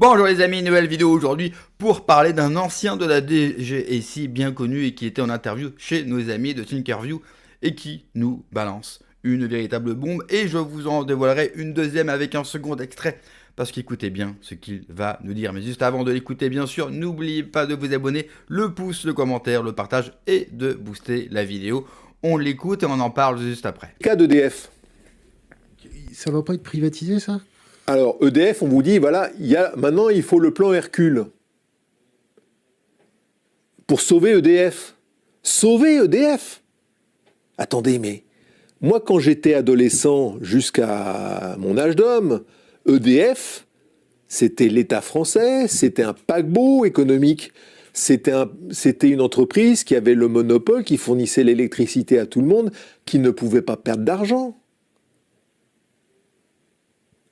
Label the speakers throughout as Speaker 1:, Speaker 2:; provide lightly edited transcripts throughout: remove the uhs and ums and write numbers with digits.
Speaker 1: Bonjour les amis, nouvelle vidéo aujourd'hui pour parler d'un ancien de la DGSI bien connu et qui était en interview chez nos amis de Thinkerview et qui nous balance une véritable bombe, et je vous en dévoilerai une deuxième avec un second extrait parce qu'écoutez bien ce qu'il va nous dire. Mais juste avant de l'écouter, bien sûr, n'oubliez pas de vous abonner, le pouce, le commentaire, le partage et de booster la vidéo. On l'écoute et on en parle juste après.
Speaker 2: Cas d'EDF.
Speaker 3: Ça va pas être privatisé, ça?
Speaker 2: Alors, EDF, on vous dit, voilà, maintenant, il faut le plan Hercule. Pour sauver EDF. Sauver EDF? Attendez, mais moi, quand j'étais adolescent jusqu'à mon âge d'homme, EDF, c'était l'État français, c'était un paquebot économique. C'était une entreprise qui avait le monopole, qui fournissait l'électricité à tout le monde, qui ne pouvait pas perdre d'argent.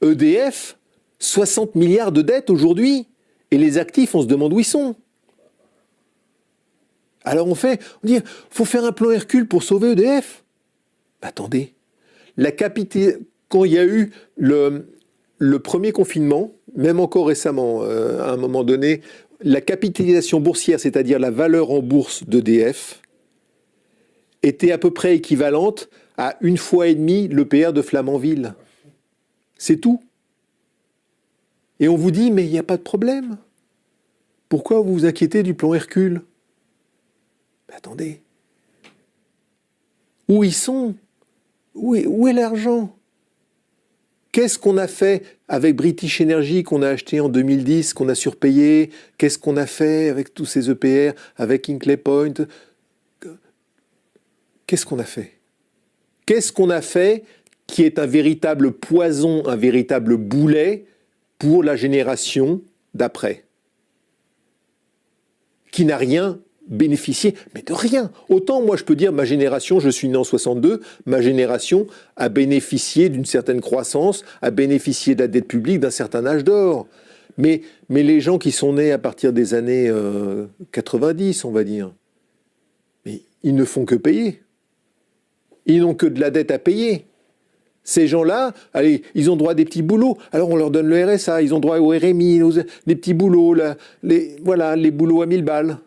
Speaker 2: EDF, 60 milliards de dettes aujourd'hui, et les actifs, on se demande où ils sont. Alors on dit, faut faire un plan Hercule pour sauver EDF. Attendez, quand il y a eu le premier confinement, même encore récemment, à un moment donné, la capitalisation boursière, c'est-à-dire la valeur en bourse d'EDF, était à peu près équivalente à 1,5 fois l'EPR de Flamanville. C'est tout. Et on vous dit, mais il n'y a pas de problème. Pourquoi vous vous inquiétez du plan Hercule? Mais attendez. Où ils sont? Où est l'argent? Qu'est-ce qu'on a fait avec British Energy qu'on a acheté en 2010, qu'on a surpayé? Qu'est-ce qu'on a fait avec tous ces EPR, avec Hinkley Point? Qu'est-ce qu'on a fait? Qu'est-ce qu'on a fait qui est un véritable poison, un véritable boulet pour la génération d'après, qui n'a rien bénéficié, mais de rien. Autant moi je peux dire, ma génération, je suis né en 62, ma génération a bénéficié d'une certaine croissance, a bénéficié de la dette publique, d'un certain âge d'or. Mais les gens qui sont nés à partir des années 90, on va dire, mais ils ne font que payer. Ils n'ont que de la dette à payer. Ces gens-là, allez, ils ont droit à des petits boulots. Alors on leur donne le RSA, ils ont droit au RMI, les petits boulots, les boulots à 1000 balles.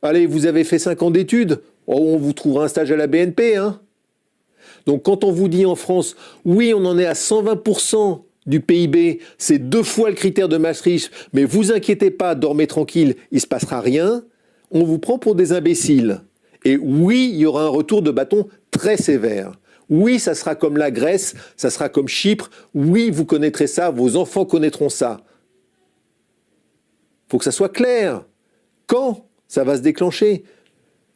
Speaker 2: Allez, vous avez fait 5 ans d'études, on vous trouvera un stage à la BNP. Hein. Donc quand on vous dit en France, oui, on en est à 120% du PIB, c'est 2 fois le critère de Maastricht, mais vous inquiétez pas, dormez tranquille, il ne se passera rien, on vous prend pour des imbéciles. Et oui, il y aura un retour de bâton très sévère. Oui, ça sera comme la Grèce, ça sera comme Chypre. Oui, vous connaîtrez ça, vos enfants connaîtront ça. Il faut que ça soit clair. Quand ça va se déclencher?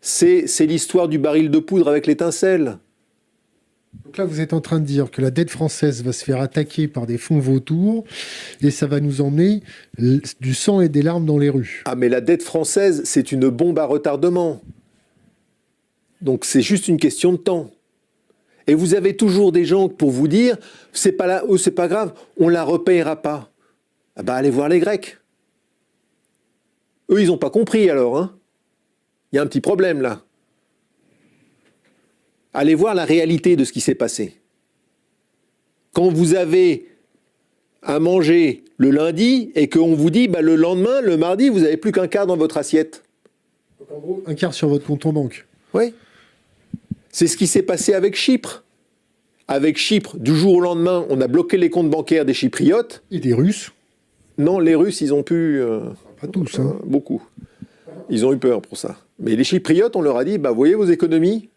Speaker 2: C'est l'histoire du baril de poudre avec l'étincelle.
Speaker 3: Donc là, vous êtes en train de dire que la dette française va se faire attaquer par des fonds vautours et ça va nous emmener du sang et des larmes dans les rues.
Speaker 2: Ah, mais la dette française, c'est une bombe à retardement. Donc c'est juste une question de temps. Et vous avez toujours des gens pour vous dire, c'est pas grave, on la repayera pas. Ah bah allez voir les Grecs. Eux, ils n'ont pas compris alors. Hein. Il y a un petit problème là. Allez voir la réalité de ce qui s'est passé. Quand vous avez à manger le lundi et qu'on vous dit, bah, le lendemain, le mardi, vous n'avez plus qu'un quart dans votre assiette.
Speaker 3: Donc en gros, un quart sur votre compte en banque.
Speaker 2: Oui. C'est ce qui s'est passé avec Chypre. Avec Chypre, du jour au lendemain, on a bloqué les comptes bancaires des Chypriotes.
Speaker 3: Et des Russes?
Speaker 2: Non, les Russes, ils ont pu...
Speaker 3: Pas tous, hein.
Speaker 2: Beaucoup. Ils ont eu peur pour ça. Mais les Chypriotes, on leur a dit, bah, voyez vos économies,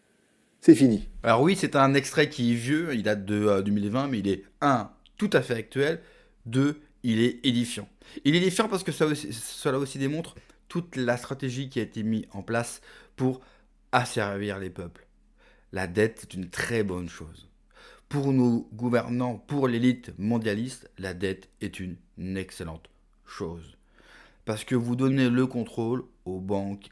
Speaker 2: c'est fini.
Speaker 1: Alors oui, c'est un extrait qui est vieux, il date de 2020, mais il est, 1, tout à fait actuel, 2, il est édifiant. Il est édifiant parce que cela aussi démontre toute la stratégie qui a été mise en place pour asservir les peuples. La dette, c'est une très bonne chose. Pour nos gouvernants, pour l'élite mondialiste, la dette est une excellente chose. Parce que vous donnez le contrôle aux banques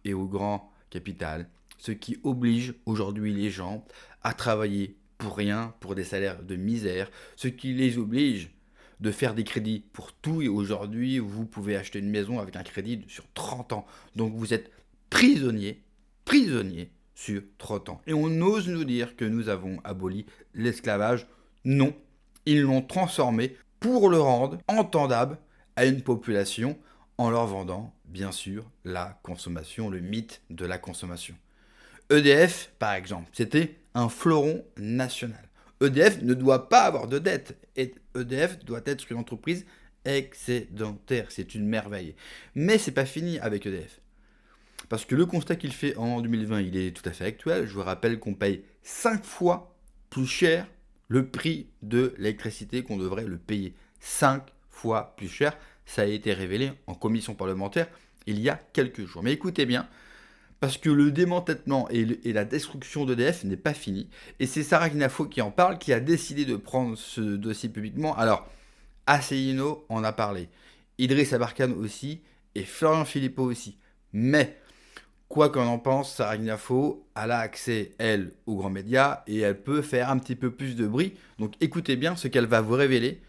Speaker 1: et aux grands capital, ce qui oblige aujourd'hui les gens à travailler pour rien, pour des salaires de misère, ce qui les oblige de faire des crédits pour tout. Et aujourd'hui, vous pouvez acheter une maison avec un crédit sur 30 ans. Donc vous êtes prisonnier sur 30 ans. Et on ose nous dire que nous avons aboli l'esclavage. Non, ils l'ont transformé pour le rendre entendable à une population en leur vendant, bien sûr, la consommation, le mythe de la consommation. EDF, par exemple, c'était un fleuron national. EDF ne doit pas avoir de dette et EDF doit être une entreprise excédentaire. C'est une merveille. Mais c'est pas fini avec EDF. Parce que le constat qu'il fait en 2020, il est tout à fait actuel. Je vous rappelle qu'on paye 5 fois plus cher le prix de l'électricité qu'on devrait le payer. 5 fois plus cher. Ça a été révélé en commission parlementaire il y a quelques jours. Mais écoutez bien, parce que le démantèlement et la destruction d'EDF n'est pas fini. Et c'est Sarah Gnafo qui en parle, qui a décidé de prendre ce dossier publiquement. Alors, Asselineau en a parlé, Idriss Aberkane aussi, et Florian Philippot aussi. Mais, quoi qu'on en pense, Sarah Gnafo, elle a accès, elle, aux grands médias, et elle peut faire un petit peu plus de bruit. Donc écoutez bien ce qu'elle va vous révéler,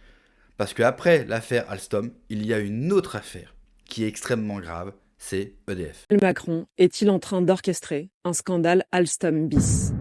Speaker 1: parce qu'après l'affaire Alstom, il y a une autre affaire qui est extrêmement grave, c'est EDF.
Speaker 4: Macron est-il en train d'orchestrer un scandale Alstom bis ?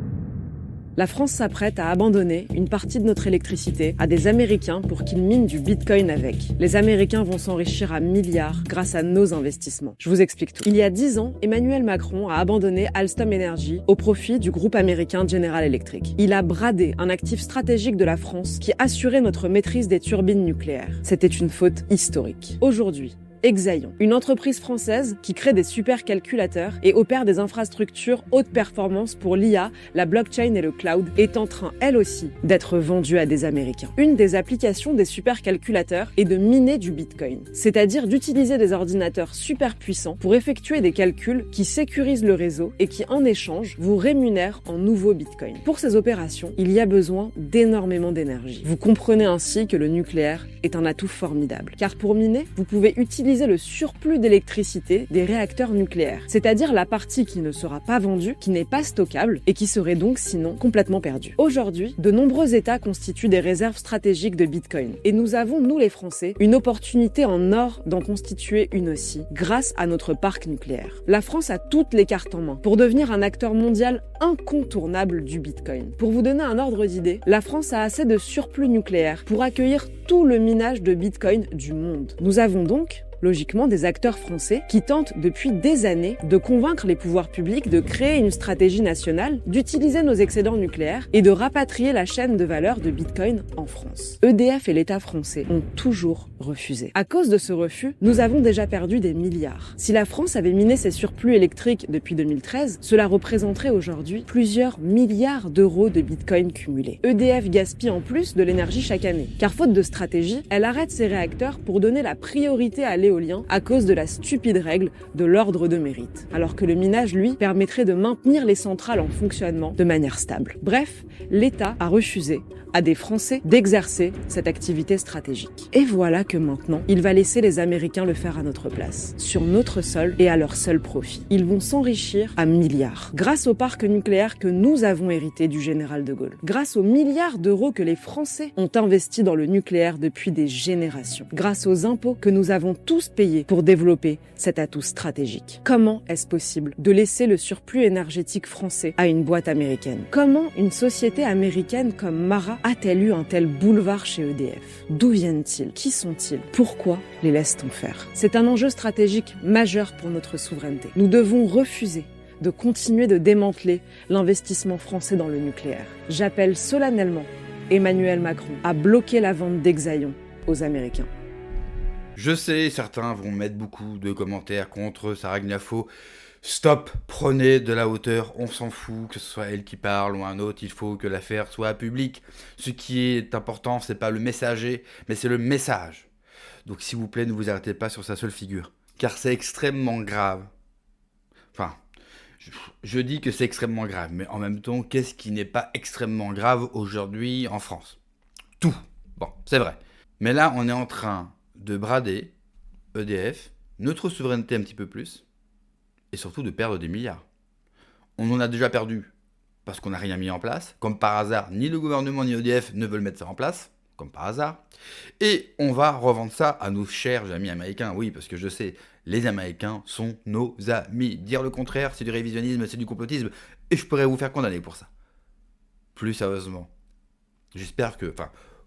Speaker 4: La France s'apprête à abandonner une partie de notre électricité à des Américains pour qu'ils minent du Bitcoin avec. Les Américains vont s'enrichir à milliards grâce à nos investissements. Je vous explique tout. Il y a 10 ans, Emmanuel Macron a abandonné Alstom Energy au profit du groupe américain General Electric. Il a bradé un actif stratégique de la France qui assurait notre maîtrise des turbines nucléaires. C'était une faute historique. Aujourd'hui, Exaion, une entreprise française qui crée des supercalculateurs et opère des infrastructures haute performance pour l'IA, la blockchain et le cloud, est en train, elle aussi, d'être vendue à des Américains. Une des applications des supercalculateurs est de miner du Bitcoin, c'est-à-dire d'utiliser des ordinateurs super puissants pour effectuer des calculs qui sécurisent le réseau et qui, en échange, vous rémunèrent en nouveaux Bitcoins. Pour ces opérations, il y a besoin d'énormément d'énergie. Vous comprenez ainsi que le nucléaire est un atout formidable, car pour miner, vous pouvez utiliser le surplus d'électricité des réacteurs nucléaires, c'est-à-dire la partie qui ne sera pas vendue, qui n'est pas stockable et qui serait donc sinon complètement perdue. Aujourd'hui, de nombreux États constituent des réserves stratégiques de Bitcoin et nous avons, nous les Français, une opportunité en or d'en constituer une aussi, grâce à notre parc nucléaire. La France a toutes les cartes en main pour devenir un acteur mondial incontournable du Bitcoin. Pour vous donner un ordre d'idée, la France a assez de surplus nucléaire pour accueillir tout le minage de Bitcoin du monde. Nous avons donc logiquement des acteurs français qui tentent depuis des années de convaincre les pouvoirs publics de créer une stratégie nationale, d'utiliser nos excédents nucléaires et de rapatrier la chaîne de valeur de Bitcoin en France. EDF et l'État français ont toujours refusé. À cause de ce refus, nous avons déjà perdu des milliards. Si la France avait miné ses surplus électriques depuis 2013, cela représenterait aujourd'hui plusieurs milliards d'euros de Bitcoin cumulés. EDF gaspille en plus de l'énergie chaque année, car faute de stratégie, elle arrête ses réacteurs pour donner la priorité à l'éolien à cause de la stupide règle de l'ordre de mérite, alors que le minage, lui, permettrait de maintenir les centrales en fonctionnement de manière stable. Bref, l'État a refusé à des Français d'exercer cette activité stratégique. Et voilà que maintenant, il va laisser les Américains le faire à notre place, sur notre sol et à leur seul profit. Ils vont s'enrichir à milliards, grâce au parc nucléaire que nous avons hérité du général de Gaulle, grâce aux milliards d'euros que les Français ont investis dans le nucléaire depuis des générations, grâce aux impôts que nous avons tous payés pour développer cet atout stratégique. Comment est-ce possible de laisser le surplus énergétique français à une boîte américaine? Comment une société américaine comme Mara a-t-elle eu un tel boulevard chez EDF? D'où viennent-ils? Qui sont-ils? Pourquoi les laisse-t-on faire? C'est un enjeu stratégique majeur pour notre souveraineté. Nous devons refuser de continuer de démanteler l'investissement français dans le nucléaire. J'appelle solennellement Emmanuel Macron à bloquer la vente d'Exaion aux Américains.
Speaker 1: Je sais, certains vont mettre beaucoup de commentaires contre Sarah Gnafo. Stop, prenez de la hauteur, on s'en fout, que ce soit elle qui parle ou un autre, il faut que l'affaire soit publique. Ce qui est important, c'est pas le messager, mais c'est le message. Donc s'il vous plaît, ne vous arrêtez pas sur sa seule figure, car c'est extrêmement grave. Enfin, je dis que c'est extrêmement grave, mais en même temps, qu'est-ce qui n'est pas extrêmement grave aujourd'hui en France? Tout. Bon, c'est vrai. Mais là, on est en train de brader EDF, notre souveraineté un petit peu plus, et surtout de perdre des milliards. On en a déjà perdu parce qu'on n'a rien mis en place. Comme par hasard, ni le gouvernement ni EDF ne veulent mettre ça en place, comme par hasard. Et on va revendre ça à nos chers amis américains. Oui, parce que je sais, les Américains sont nos amis. Dire le contraire, c'est du révisionnisme, c'est du complotisme. Et je pourrais vous faire condamner pour ça. Plus sérieusement, j'espère que...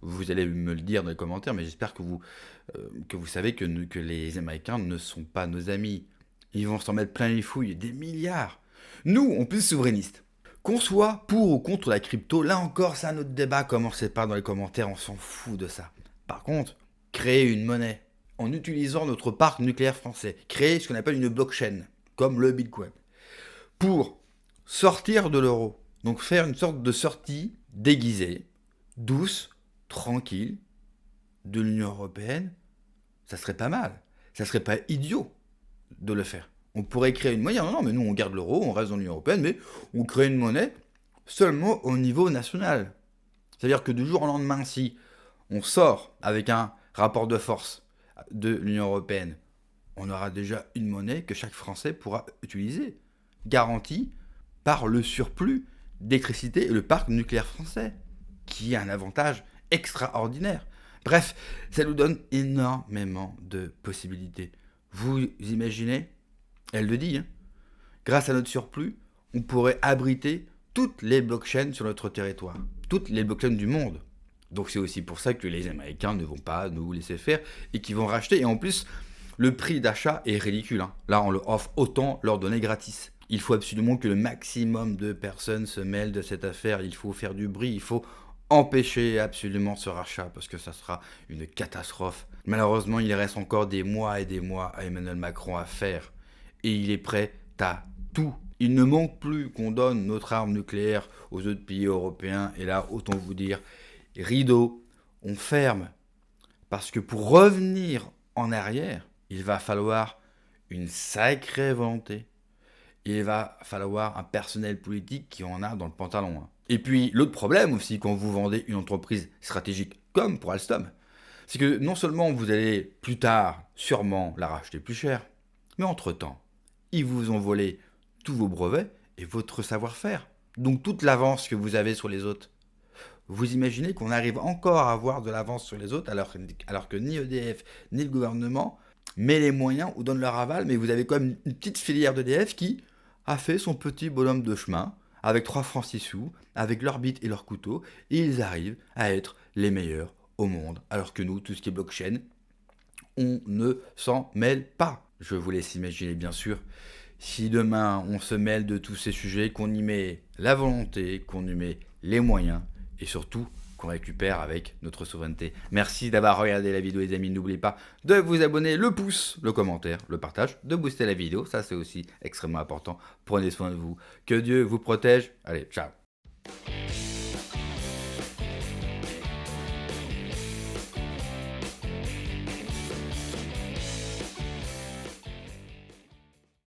Speaker 1: Vous allez me le dire dans les commentaires, mais j'espère que vous savez que les Américains ne sont pas nos amis. Ils vont s'en mettre plein les fouilles, des milliards. Nous, on peut être souverainistes. Qu'on soit pour ou contre la crypto, là encore, c'est un autre débat. Commencez pas dans les commentaires, on s'en fout de ça. Par contre, créer une monnaie en utilisant notre parc nucléaire français, créer ce qu'on appelle une blockchain, comme le Bitcoin, pour sortir de l'euro. Donc faire une sorte de sortie déguisée, douce, tranquille, de l'Union européenne, ça serait pas mal. Ça serait pas idiot de le faire. On pourrait créer une monnaie, non, mais nous on garde l'euro, on reste dans l'Union européenne, mais on crée une monnaie seulement au niveau national. C'est-à-dire que du jour au lendemain, si on sort avec un rapport de force de l'Union européenne, on aura déjà une monnaie que chaque Français pourra utiliser, garantie par le surplus d'électricité et le parc nucléaire français, qui a un avantage extraordinaire. Bref, ça nous donne énormément de possibilités. Vous imaginez, elle le dit, grâce à notre surplus, on pourrait abriter toutes les blockchains sur notre territoire, toutes les blockchains du monde. Donc c'est aussi pour ça que les Américains ne vont pas nous laisser faire et qu'ils vont racheter. Et en plus, le prix d'achat est ridicule. Là, on leur offre autant leur donner gratis. Il faut absolument que le maximum de personnes se mêlent de cette affaire. Il faut faire du bruit, il faut empêcher absolument ce rachat parce que ça sera une catastrophe. Malheureusement, il reste encore des mois et des mois à Emmanuel Macron à faire. Et il est prêt à tout. Il ne manque plus qu'on donne notre arme nucléaire aux autres pays européens. Et là, autant vous dire, rideau, on ferme. Parce que pour revenir en arrière, il va falloir une sacrée volonté. Il va falloir un personnel politique qui en a dans le pantalon. Et puis, l'autre problème aussi, quand vous vendez une entreprise stratégique comme pour Alstom, c'est que non seulement vous allez plus tard sûrement la racheter plus cher, mais entre-temps, ils vous ont volé tous vos brevets et votre savoir-faire. Donc toute l'avance que vous avez sur les autres. Vous imaginez qu'on arrive encore à avoir de l'avance sur les autres alors que ni EDF ni le gouvernement met les moyens ou donne leur aval, mais vous avez quand même une petite filière d'EDF qui a fait son petit bonhomme de chemin avec 3 francs 6 sous, avec leur bite et leur couteau, et ils arrivent à être les meilleurs au monde. Alors que nous, tout ce qui est blockchain, on ne s'en mêle pas. Je vous laisse imaginer, bien sûr, si demain on se mêle de tous ces sujets, qu'on y met la volonté, qu'on y met les moyens, et surtout qu'on récupère avec notre souveraineté. Merci d'avoir regardé la vidéo les amis, n'oubliez pas de vous abonner, le pouce, le commentaire, le partage, de booster la vidéo, ça c'est aussi extrêmement important. Prenez soin de vous, que Dieu vous protège, allez, ciao.